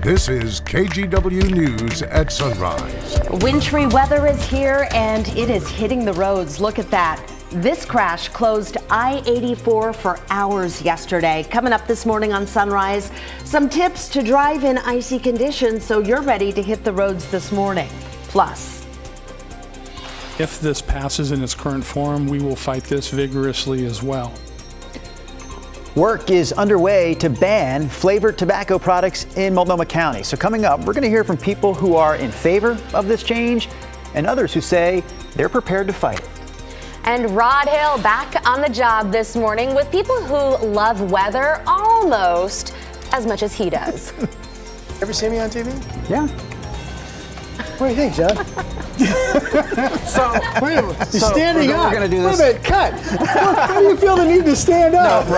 This is KGW News at Sunrise. Wintry weather is here and it is hitting the roads. Look at that. This crash closed I-84 for hours yesterday. Coming up this morning on Sunrise, some tips to drive in icy conditions so you're ready to hit the roads this morning. Plus, if this passes in its current form, we will fight this vigorously as well. Work is underway to ban flavored tobacco products in Multnomah County. So coming up, we're going to hear from people who are in favor of this change and others who say they're prepared to fight it. And Rod Hill back on the job this morning with people who love weather almost as much as he does. Ever see me on TV? Yeah. What do you think, John? You're standing up. We're going to do this. Wait a minute, cut. How do you feel the need to stand up? No,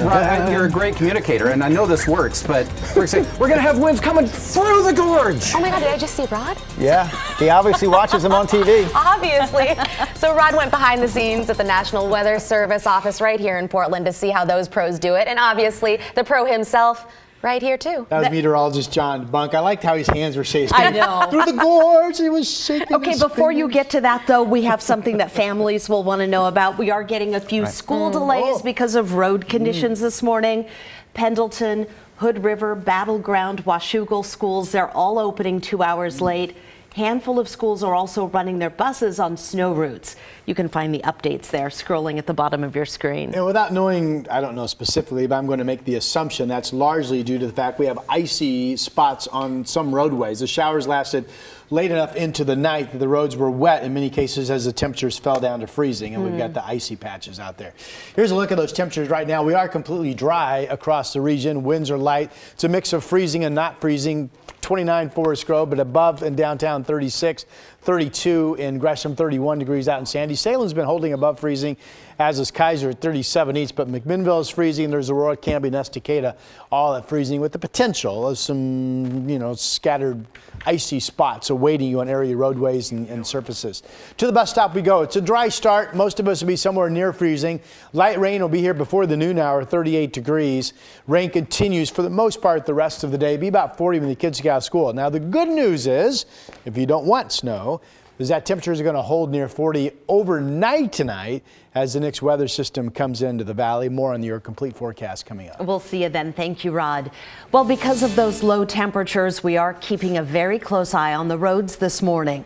Rod, you're a great communicator, and I know this works, but we're going to have winds coming through the gorge. Oh my God, did I just see Rod? Yeah, he obviously watches them on TV. Obviously. So Rod went behind the scenes at the National Weather Service office right here in Portland to see how those pros do it. And obviously, the pro himself right here, too. That was meteorologist John Bunk. I liked how his hands were shaking. I know. Through the gorge, he was shaking. okay, before you get to that, though, we have something that families will want to know about. We are getting a few school delays because of road conditions this morning. Pendleton, Hood River, Battleground, Washougal schools, they're all opening 2 hours late. Handful of schools are also running their buses on snow routes. You can find the updates there scrolling at the bottom of your screen. And without knowing, I don't know specifically, but I'm going to make the assumption that's largely due to the fact we have icy spots on some roadways. The showers lasted late enough into the night that the roads were wet in many cases as the temperatures fell down to freezing, and we've got the icy patches out there. Here's a look at those temperatures right now. We are completely dry across the region. Winds are light. It's a mix of freezing and not freezing. 29 Forest Grove, but above in downtown 36, 32 in Gresham, 31 degrees out in Sandy. Salem's been holding above freezing, as is Kaiser at 37 east, but McMinnville is freezing. There's Aurora, Canby, and Estacada all at freezing with the potential of some, scattered icy spots awaiting you on area roadways and surfaces. To the bus stop we go. It's a dry start. Most of us will be somewhere near freezing. Light rain will be here before the noon hour, 38 degrees. Rain continues for the most part the rest of the day. Be about 40 when the kids get out of school. Now the good news is, if you don't want snow, is that temperatures are going to hold near 40 overnight tonight as the next weather system comes into the valley. More on your complete forecast coming up. We'll see you then. Thank you, Rod. Well, because of those low temperatures, we are keeping a very close eye on the roads this morning.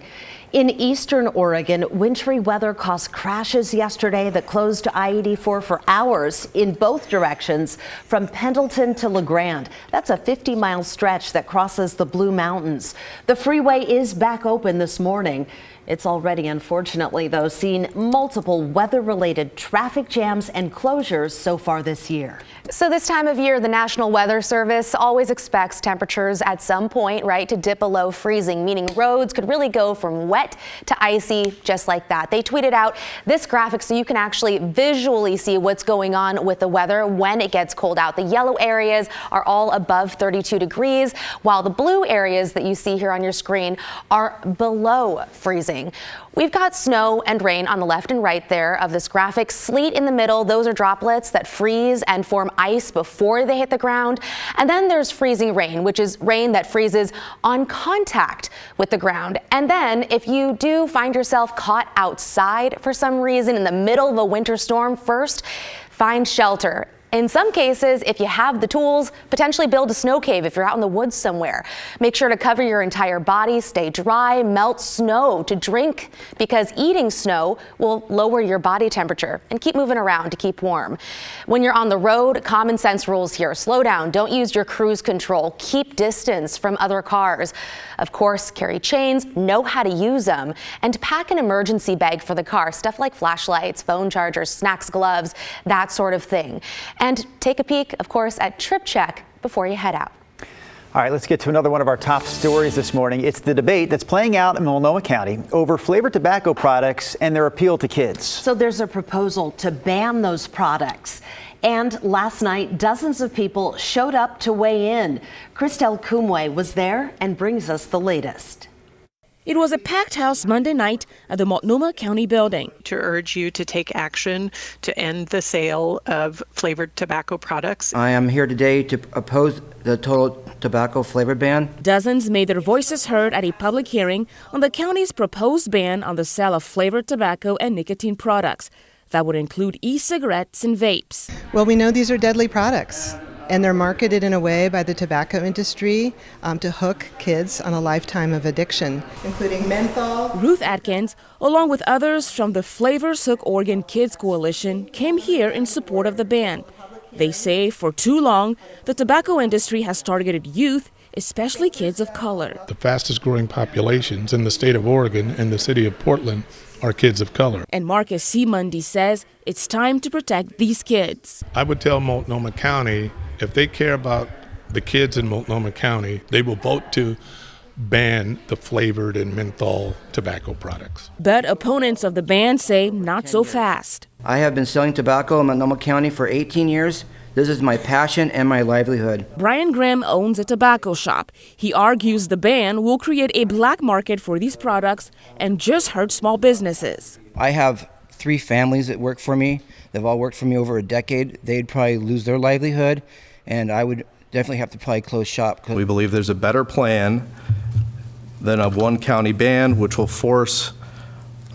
In eastern Oregon, wintry weather caused crashes yesterday that closed I-84 for hours in both directions from Pendleton to LeGrand. That's a 50-mile stretch that crosses the Blue Mountains. The freeway is back open this morning. It's already, unfortunately, though, seen multiple weather-related traffic jams and closures so far this year. So this time of year, the National Weather Service always expects temperatures at some point, right, to dip below freezing, meaning roads could really go from wet to icy just like that. They tweeted out this graphic so you can actually visually see what's going on with the weather when it gets cold out. The yellow areas are all above 32 degrees, while the blue areas that you see here on your screen are below freezing. We've got snow and rain on the left and right there of this graphic. Sleet in the middle. Those are droplets that freeze and form ice before they hit the ground. And then there's freezing rain, which is rain that freezes on contact with the ground. And then if you do find yourself caught outside for some reason in the middle of a winter storm, first find shelter. In some cases, if you have the tools, potentially build a snow cave if you're out in the woods somewhere. Make sure to cover your entire body, stay dry, melt snow to drink because eating snow will lower your body temperature, and keep moving around to keep warm. When you're on the road, common sense rules here. Slow down, don't use your cruise control, keep distance from other cars. Of course, carry chains, know how to use them, and pack an emergency bag for the car, stuff like flashlights, phone chargers, snacks, gloves, that sort of thing. And take a peek, of course, at Trip Check before you head out. All right, let's get to another one of our top stories this morning. It's the debate that's playing out in Multnomah County over flavored tobacco products and their appeal to kids. So there's a proposal to ban those products. And last night, dozens of people showed up to weigh in. Christelle Kumwe was there and brings us the latest. It was a packed house Monday night at the Multnomah County building. To urge you to take action to end the sale of flavored tobacco products. I am here today to oppose the total tobacco flavor ban. Dozens made their voices heard at a public hearing on the county's proposed ban on the sale of flavored tobacco and nicotine products. That would include e-cigarettes and vapes. Well, we know these are deadly products, and they're marketed in a way by the tobacco industry to hook kids on a lifetime of addiction, including menthol. Ruth Atkins, along with others from the Flavors Hook Oregon Kids Coalition, came here in support of the ban. They say for too long, the tobacco industry has targeted youth, especially kids of color. The fastest growing populations in the state of Oregon and the city of Portland are kids of color. And Marcus C. Mundy says it's time to protect these kids. I would tell Multnomah County, if they care about the kids in Multnomah County, they will vote to ban the flavored and menthol tobacco products. But opponents of the ban say not so fast. I have been selling tobacco in Multnomah County for 18 years. This is my passion and my livelihood. Brian Grimm owns a tobacco shop. He argues the ban will create a black market for these products and just hurt small businesses. I have 3 families that work for me. They've all worked for me over a decade. They'd probably lose their livelihood, and I would definitely have to probably close shop. We believe there's a better plan than a one county ban, which will force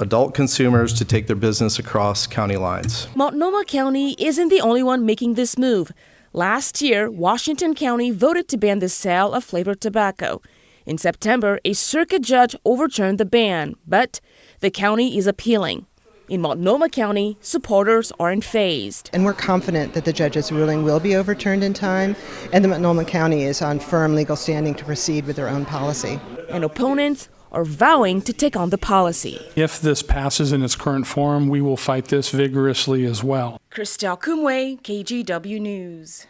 adult consumers to take their business across county lines. Multnomah County isn't the only one making this move. Last year, Washington County voted to ban the sale of flavored tobacco. In September, a circuit judge overturned the ban, but the county is appealing. In Multnomah County, supporters aren't fazed. And we're confident that the judge's ruling will be overturned in time, and the Multnomah County is on firm legal standing to proceed with their own policy. And opponents are vowing to take on the policy. If this passes in its current form, we will fight this vigorously as well. Christelle Kumwe, KGW News.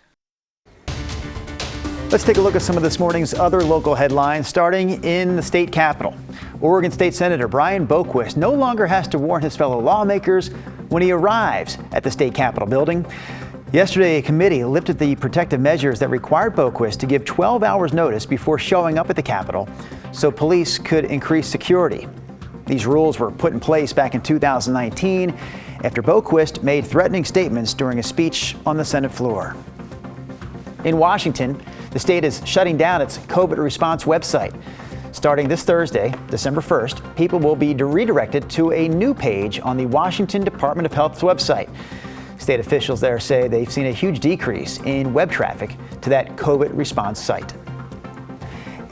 Let's take a look at some of this morning's other local headlines, starting in the state capitol. Oregon State Senator Brian Boquist no longer has to warn his fellow lawmakers when he arrives at the state capitol building. Yesterday, a committee lifted the protective measures that required Boquist to give 12 hours notice before showing up at the Capitol so police could increase security. These rules were put in place back in 2019 after Boquist made threatening statements during a speech on the Senate floor. In Washington, the state is shutting down its COVID response website. Starting this Thursday, December 1st, people will be redirected to a new page on the Washington Department of Health's website. State officials there say they've seen a huge decrease in web traffic to that COVID response site.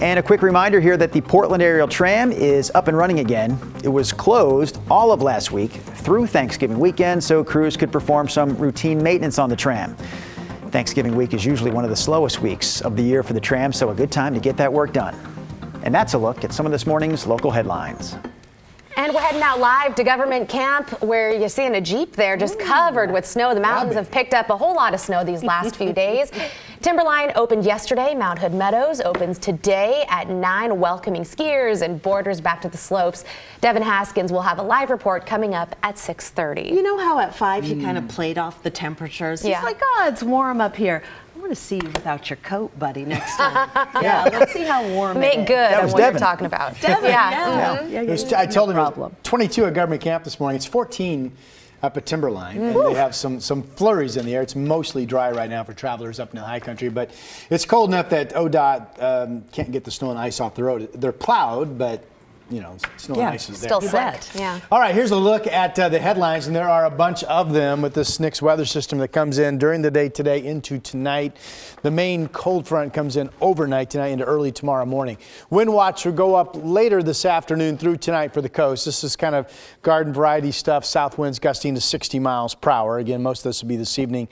And a quick reminder here that the Portland Aerial Tram is up and running again. It was closed all of last week through Thanksgiving weekend so crews could perform some routine maintenance on the tram. Thanksgiving week is usually one of the slowest weeks of the year for the tram, so a good time to get that work done. And that's a look at some of this morning's local headlines. And we're heading out live to Government Camp, where you're seeing a Jeep there just covered with snow. The mountains have picked up a whole lot of snow these last few days. Timberline opened yesterday. Mount Hood Meadows opens today at 9, welcoming skiers and boarders back to the slopes. Devin Haskins will have a live report coming up at 6:30. You know how at 5 you kind of played off the temperatures? Yeah. He's like, oh, it's warm up here. I want to see you without your coat, buddy, next time. Yeah, let's see how warm Make it is. good on what Devin. you're talking about. Devin, yeah. I told him it was 22 at Government Camp this morning. It's 14 up at Timberline, and they have some flurries in the air. It's mostly dry right now for travelers up in the high country, but it's cold enough that ODOT can't get the snow and ice off the road. They're plowed, but you know, snow and ice is there. Still slick. Yeah. All right, here's a look at the headlines, and there are a bunch of them with this next weather system that comes in during the day today into tonight. The main cold front comes in overnight tonight into early tomorrow morning. Wind watch will go up later this afternoon through tonight for the coast. This is kind of garden variety stuff. South winds gusting to 60 miles per hour. Again, most of this will be this evening.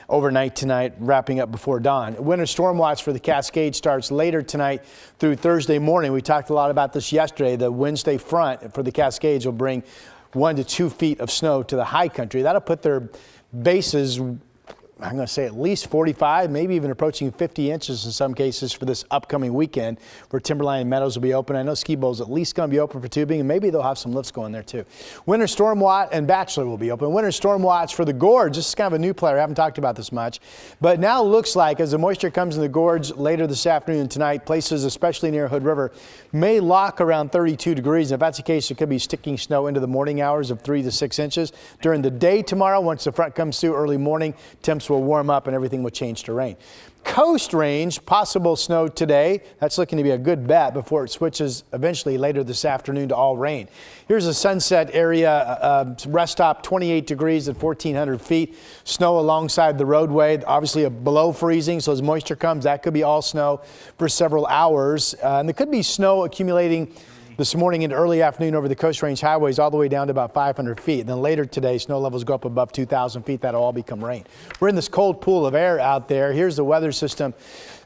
Overnight tonight, wrapping up before dawn. Winter storm watch for the Cascades starts later tonight through Thursday morning. We talked a lot about this yesterday. The Wednesday front for the Cascades will bring 1 to 2 feet of snow to the high country. That'll put their bases I'm going to say at least 45, maybe even approaching 50 inches in some cases for this upcoming weekend where Timberline Meadows will be open. I know Ski Bowl's at least going to be open for tubing, and maybe they'll have some lifts going there too. Winter Storm Watch and Bachelor will be open. Winter Storm Watch for the Gorge. This is kind of a new player. I haven't talked about this much, but now looks like as the moisture comes in the Gorge later this afternoon and tonight, places especially near Hood River may lock around 32 degrees. And if that's the case, it could be sticking snow into the morning hours of 3 to 6 inches. During the day tomorrow, once the front comes through early morning, temps will warm up and everything will change to rain. Coast range, possible snow today. That's looking to be a good bet before it switches eventually later this afternoon to all rain. Here's a Sunset area rest stop, 28 degrees at 1,400 feet. Snow alongside the roadway, obviously below freezing. So as moisture comes, that could be all snow for several hours. And there could be snow accumulating this morning into early afternoon over the Coast Range highways all the way down to about 500 feet. And then later today, snow levels go up above 2,000 feet. That'll all become rain. We're in this cold pool of air out there. Here's the weather system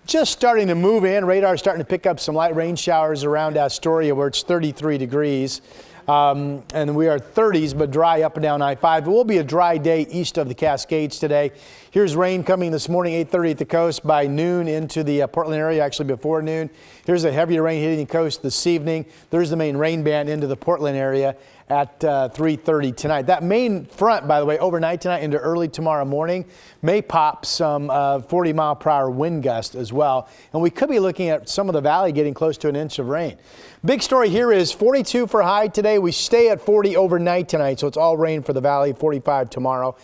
just starting to move in. Radar starting to pick up some light rain showers around Astoria where it's 33 degrees. And we are 30s, but dry up and down I-5. It will be a dry day east of the Cascades today. Here's rain coming this morning, 8:30 at the coast, by noon into the Portland area, actually before noon. Here's a heavier rain hitting the coast this evening. There's the main rain band into the Portland area at 3:30 tonight. That main front, by the way, overnight tonight into early tomorrow morning, may pop some 40-mile-per-hour wind gust as well. And we could be looking at some of the valley getting close to an inch of rain. Big story here is 42 for high today. We stay at 40 overnight tonight, so it's all rain for the valley, 45 tomorrow.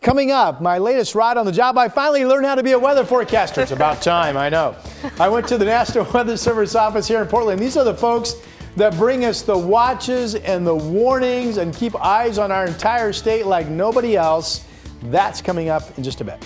Coming up, my latest ride on the job, I finally learned how to be a weather forecaster. It's about time, I know. I went to the National Weather Service office here in Portland. These are the folks that bring us the watches and the warnings and keep eyes on our entire state like nobody else. That's coming up in just a bit.